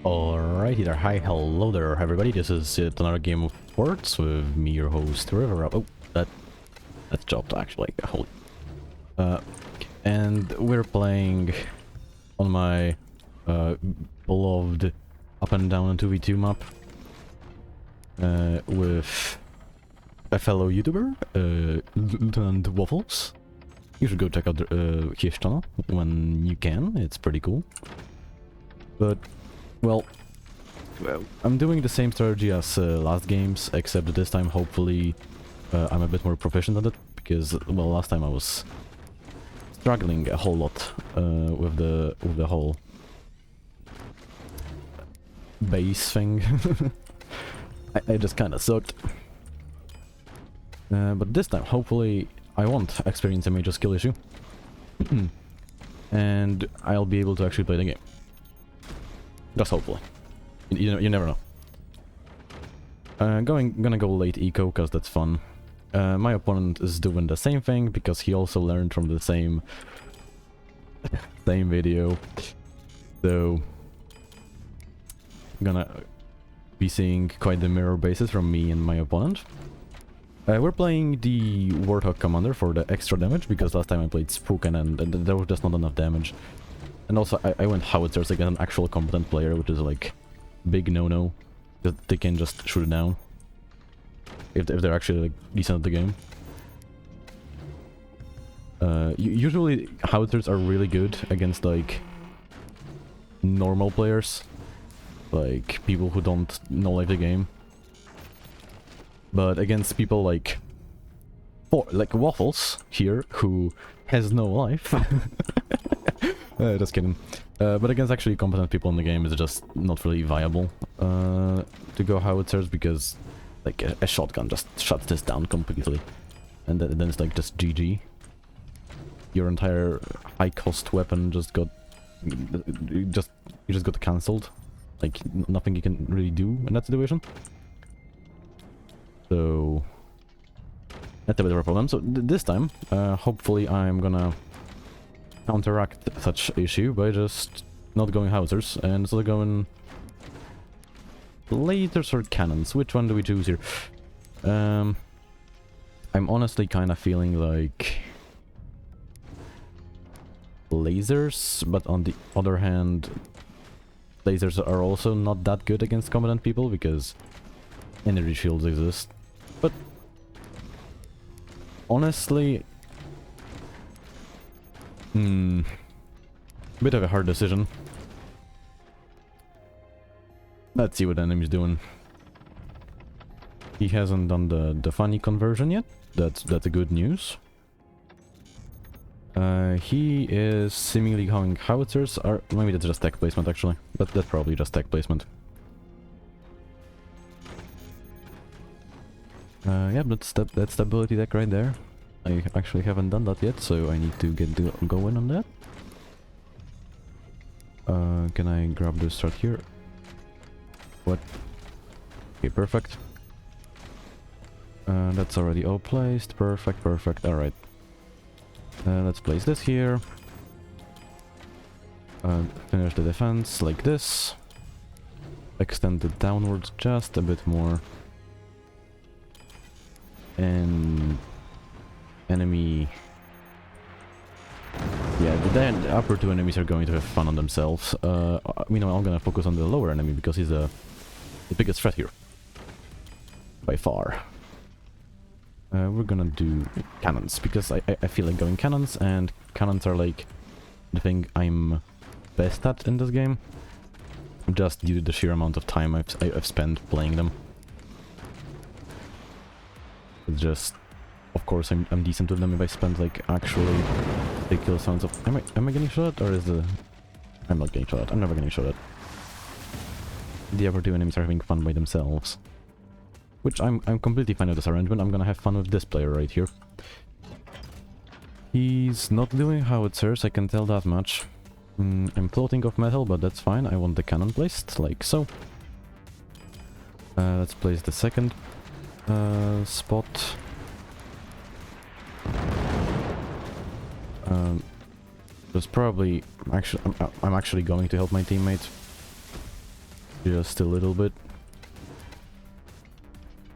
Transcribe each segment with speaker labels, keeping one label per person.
Speaker 1: Alrighty there, hi, hello there everybody, this is another game of Words with me, your host, River. Oh, that dropped actually, holy. And we're playing on my beloved up and down and 2v2 map with a fellow YouTuber, Lieutenant Waffles. You should go check out his channel when you can, it's pretty cool. But well, I'm doing the same strategy as last games, except that this time hopefully I'm a bit more proficient at it, because well, last time I was struggling a whole lot with the whole base thing. I just kind of sucked. But this time, hopefully, I won't experience a major skill issue, and I'll be able to actually play the game. Just hopefully. You never know. Gonna go late eco, cause that's fun. My opponent is doing the same thing, because he also learned from the same video. So gonna be seeing quite the mirror bases from me and my opponent. We're playing the Warthog Commander for the extra damage, because last time I played Spooken and there was just not enough damage. And also I went Howitzers against an actual competent player, which is like big no-no. That they can just shoot it down if they're actually like decent at the game. Usually Howitzers are really good against like normal players, like people who don't know like the game. But against people like Waffles here, who has no life. Just kidding. But against actually competent people in the game, it's just not really viable to go Howitzers, because like a shotgun just shuts this down completely, and then it's like just GG. Your entire high-cost weapon just got you just got cancelled. Like nothing you can really do in that situation. So that's a bit of a problem. So this time, hopefully, I'm gonna counteract such issue by just not going Howitzers and instead of going lasers or cannons. Which one do we choose here? I'm honestly kind of feeling like lasers, but on the other hand, lasers are also not that good against competent people because energy shields exist. But honestly, bit of a hard decision. Let's see what the enemy's doing. He hasn't done the funny conversion yet. That's a good news. He is seemingly going Howitzers, or maybe that's just tech placement actually. But that's probably just tech placement. Yeah, that's that stability deck right there. I actually haven't done that yet, so I need to get going on that. Can I grab this right here? What? Okay, perfect. That's already all placed. Perfect, perfect. Alright. Let's place this here. Finish the defense like this. Extend it downwards just a bit more. And enemy. Yeah, the upper two enemies are going to have fun on themselves. Meanwhile, I'm gonna focus on the lower enemy because he's the biggest threat here. By far. We're gonna do cannons because I feel like going cannons, and cannons are like the thing I'm best at in this game. Just due to the sheer amount of time I've spent playing them. It's just, of course, I'm decent with them if I spend like actually ridiculous amounts of. Am I getting shot at, or is the? I'm not getting shot at. I'm never getting shot at. The other two enemies are having fun by themselves, which I'm completely fine with this arrangement. I'm gonna have fun with this player right here. He's not doing Howitzers, I can tell that much. I'm floating off metal, but that's fine. I want the cannon placed like so. Let's place the second spot. There's probably actually I'm actually going to help my teammate. Just a little bit.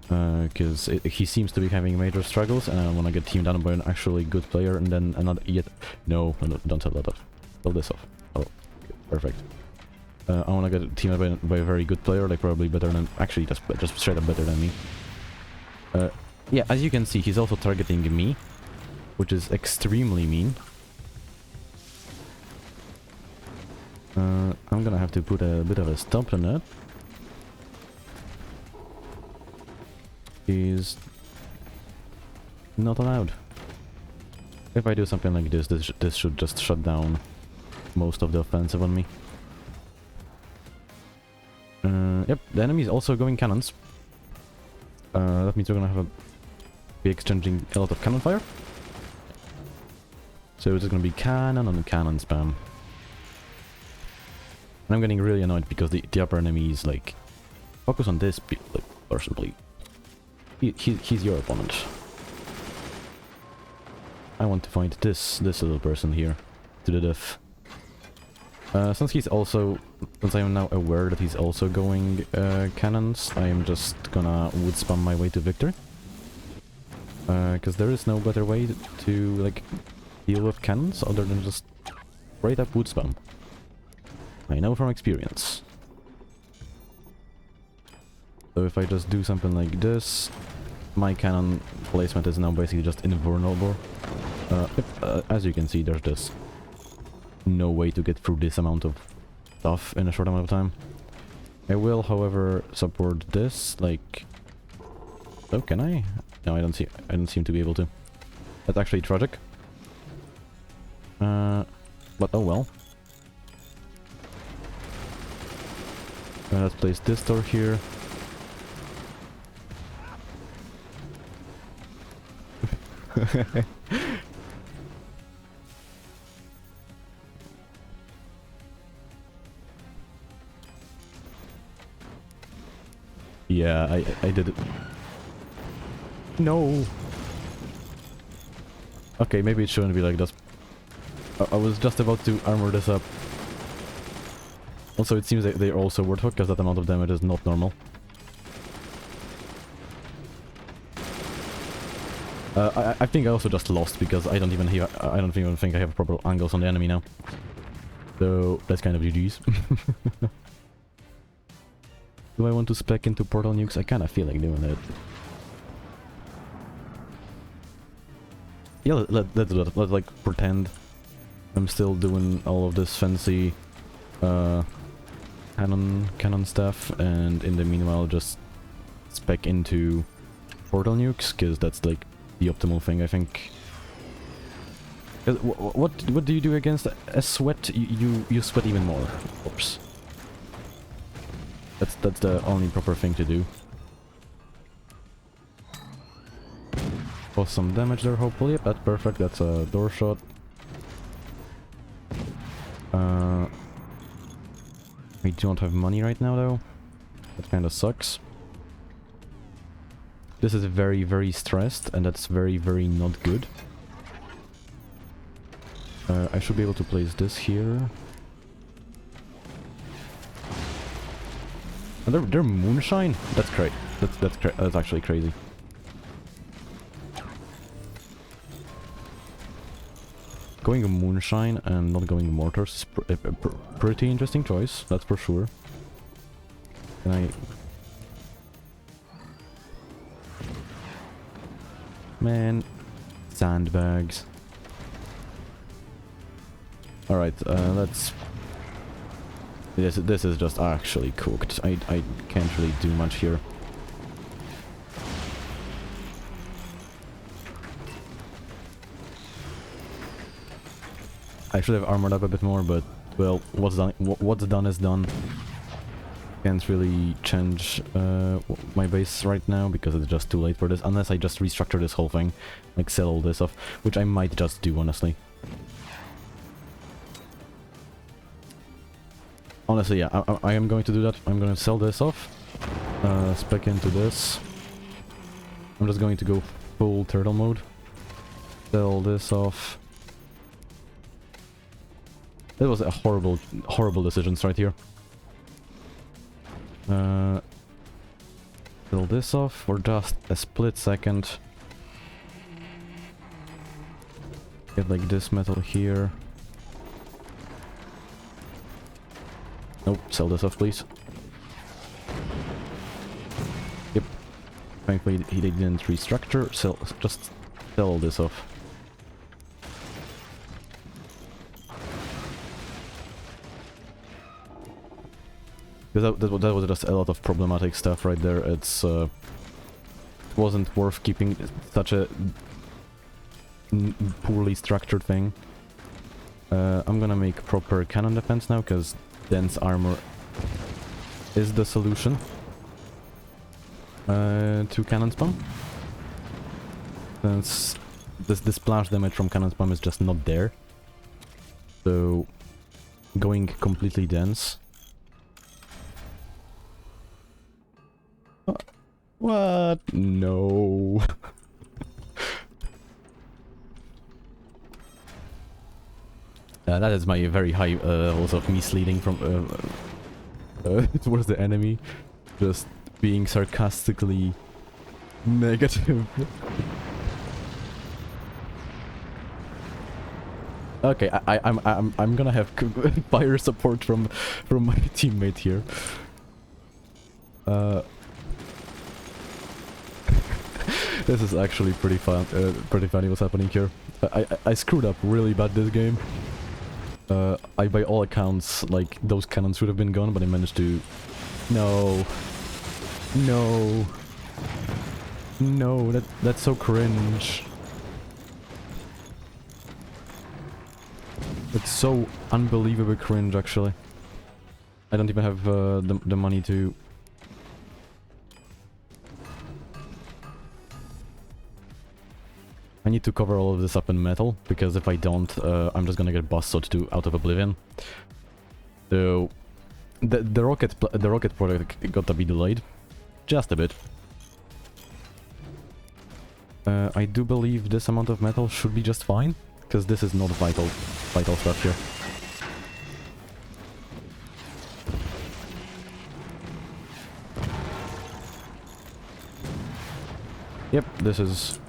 Speaker 1: Because he seems to be having major struggles, and I want to get teamed down by an actually good player, and then another yet. No, don't sell that off. Sell this off. Oh, okay, perfect. I want to get teamed by a very good player, like probably better than, actually just straight up better than me. Yeah, as you can see, he's also targeting me, which is extremely mean. I'm gonna have to put a bit of a stop on that. He's not allowed. If I do something like this should just shut down most of the offensive on me. Yep, the enemy is also going cannons. That means we're gonna be exchanging a lot of cannon fire. So it's gonna be cannon on cannon spam. And I'm getting really annoyed because the upper enemy is like, focus on this person, please. He's your opponent. I want to find this little person here to the death. Since I am now aware that he's also going cannons, I am just gonna wood spam my way to victory. Because there is no better way to like deal with cannons other than just straight up wood spam. I know from experience. So if I just do something like this, my cannon placement is now basically just invulnerable. As you can see, there's just no way to get through this amount of stuff in a short amount of time. I will, however, support this, like... Oh, can I? No, I don't seem to be able to. That's actually tragic. But oh well. Let's place this door here. Yeah, I did it. No! Okay, maybe it shouldn't be like this. I was just about to armor this up. Also, it seems that they're also worthwhile because that amount of damage is not normal. I think I also just lost because I don't even think I have proper angles on the enemy now. So that's kind of GG's. Do I want to spec into portal nukes? I kind of feel like doing it. Yeah, let's do that. Let's like pretend I'm still doing all of this fancy cannon stuff, and in the meanwhile just spec into portal nukes, because that's like the optimal thing, I think. What do you do against a sweat? You sweat even more, of course. That's the only proper thing to do. Cause some damage there, hopefully. Yep, that's perfect. That's a door shot. We don't have money right now, though. That kind of sucks. This is very, very stressed, and that's very, very not good. I should be able to place this here. And they're moonshine? That's great. That's actually crazy. Going moonshine and not going mortars is a pretty interesting choice, that's for sure. Can I... Man, sandbags. Alright, let's... This is just actually cooked. I can't really do much here. I should have armored up a bit more, but well, what's done is done. Can't really change my base right now because it's just too late for this, unless I just restructure this whole thing, like sell all this off, which I might just do, honestly. Honestly, yeah, I am going to do that. I'm going to sell this off, spec into this. I'm just going to go full turtle mode. Sell this off. That was a horrible decisions right here. Kill this off for just a split second. Get like this metal here. Nope, sell this off, please. Yep. Thankfully he didn't restructure, so just sell all this off. Because that was just a lot of problematic stuff right there. It's it wasn't worth keeping such a poorly structured thing. I'm gonna make proper cannon defense now, because dense armor is the solution to cannon spam. Since this splash damage from cannon spam is just not there. So going completely dense. What? No. That is my very high levels of misleading from towards the enemy. Just being sarcastically negative. Okay, I'm gonna have fire support from my teammate here. This is actually pretty fun. Pretty funny what's happening here. I screwed up really bad this game. By all accounts, like, those cannons should have been gone, but I managed to... No. No. No, that's so cringe. It's so unbelievably cringe, actually. I don't even have the money to... I need to cover all of this up in metal, because if I don't, I'm just gonna get busted out of oblivion. So the rocket project got to be delayed, just a bit. I do believe this amount of metal should be just fine, because this is not vital stuff here. Yep, this is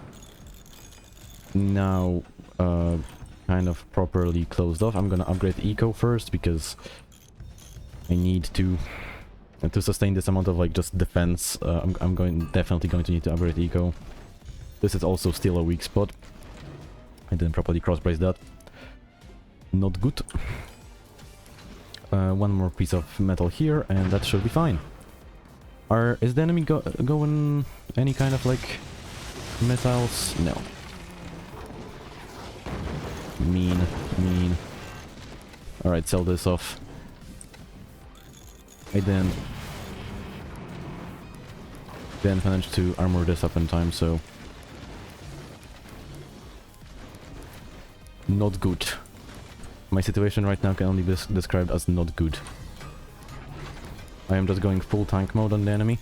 Speaker 1: now kind of properly closed off. I'm gonna upgrade eco first, because I need to sustain this amount of like just defense. I'm definitely going to need to upgrade eco. This is also still a weak spot. I didn't properly cross-brace that. Not good. One more piece of metal here, and that should be fine. Is the enemy going any kind of like missiles? No. Mean. Alright, sell this off. I didn't manage to armor this up in time, so... Not good. My situation right now can only be described as not good. I am just going full tank mode on the enemy.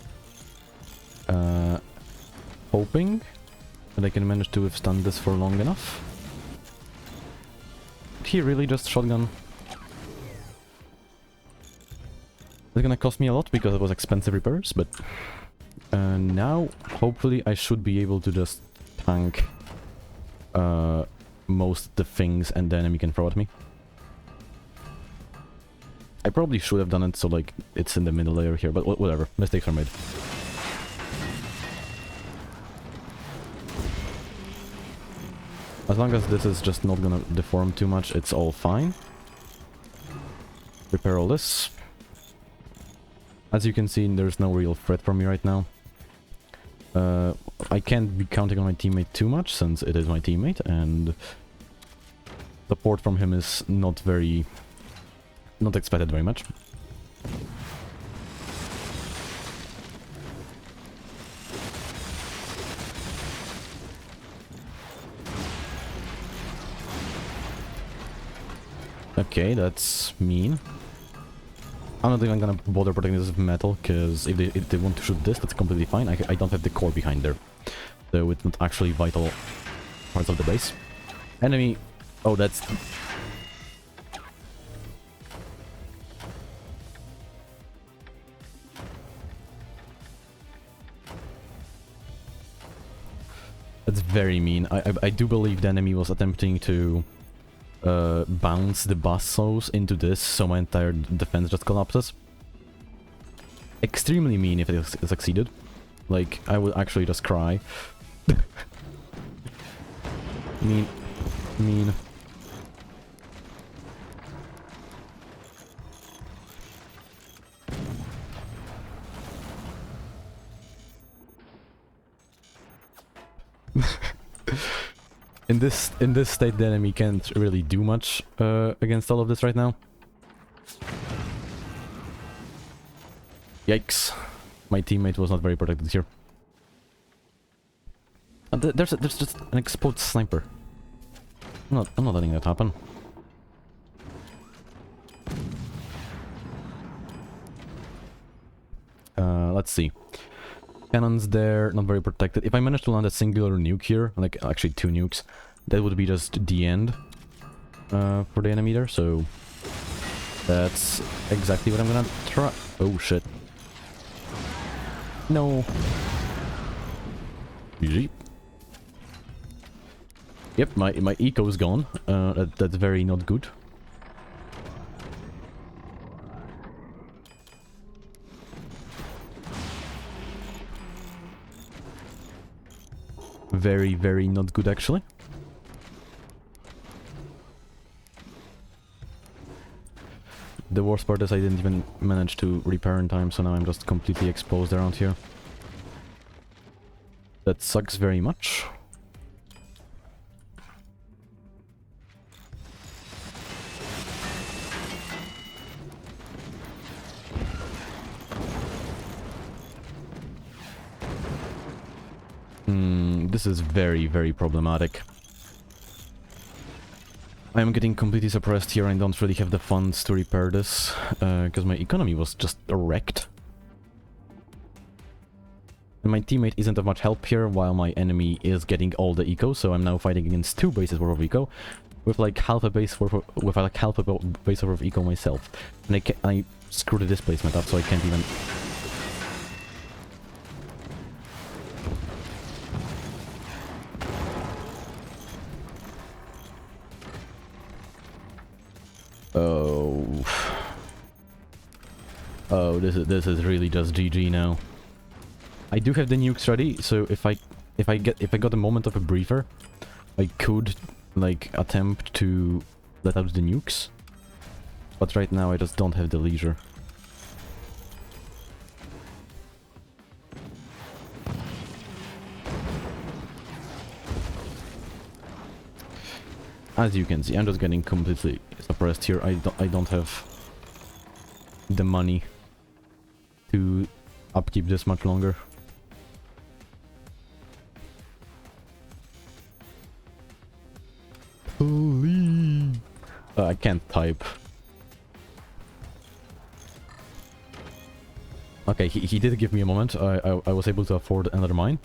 Speaker 1: Hoping that I can manage to withstand this for long enough. He really just shotgun. It's gonna cost me a lot because it was expensive repairs, but now hopefully I should be able to just tank most of the things and the enemy can throw at me. I probably should have done it so like it's in the middle layer here, but whatever, mistakes are made. As long as this is just not gonna deform too much, it's all fine. Repair all this. As you can see, there's no real threat from me right now. I can't be counting on my teammate too much, since it is my teammate, and support from him is not expected very much. Okay, that's mean. I'm not even gonna bother protecting this with metal, because if they want to shoot this, that's completely fine. I don't have the core behind there. So it's not actually vital parts of the base. Enemy... Oh, that's... That's very mean. I do believe the enemy was attempting to bounce the bassos into this, so my entire defense just collapses. Extremely mean if it succeeded. Like, I would actually just cry. Mean. Mean. In this state, the enemy can't really do much against all of this right now. Yikes. My teammate was not very protected here. There's just an exposed sniper. I'm not letting that happen. Let's see. Cannons there, not very protected. If I manage to land a singular nuke here, like actually 2 nukes, that would be just the end for the enemy there, so that's exactly what I'm gonna try. Oh shit. No. GG. Yep, my eco is gone. That's very not good. Very, very not good, actually. The worst part is I didn't even manage to repair in time, so now I'm just completely exposed around here. That sucks very much. This is very, very problematic. I am getting completely suppressed here and don't really have the funds to repair this, because my economy was just wrecked. And my teammate isn't of much help here, while my enemy is getting all the eco, so I'm now fighting against 2 bases worth of eco, with like half a base worth of eco myself. And I screwed the displacement up, so I can't even... Oh, this is really just GG now. I do have the nukes ready, so if I got a moment of a breather, I could like attempt to let out the nukes. But right now I just don't have the leisure. As you can see, I'm just getting completely suppressed here. I don't have the money to upkeep this much longer. Please. I can't type. Okay, he did give me a moment. I was able to afford another mine.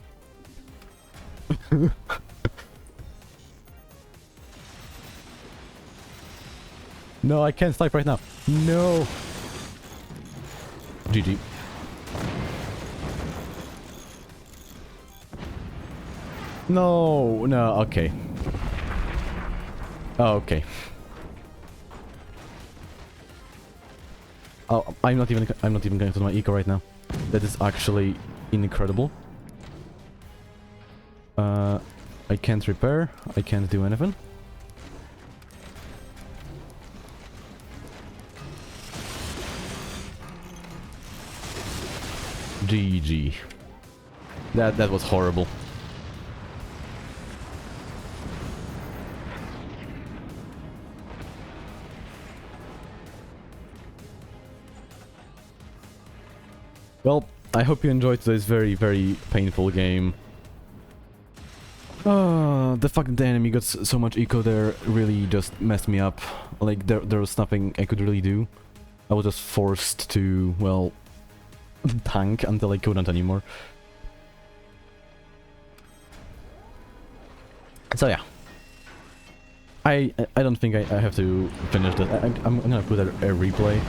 Speaker 1: No, I can't type right now. No. GG. No, no, okay. Oh, okay. Oh, I'm not even going to my eco right now. That is actually incredible. I can't repair. I can't do anything. GG. That was horrible. Well, I hope you enjoyed today's very, very painful game. The fucking enemy got so much eco there really just messed me up. Like, there was nothing I could really do. I was just forced to, well, tank until I couldn't anymore. So yeah. I don't think I have to finish this. I'm gonna put a replay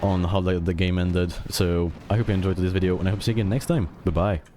Speaker 1: on how the game ended. So I hope you enjoyed this video, and I hope to see you again next time. Bye bye.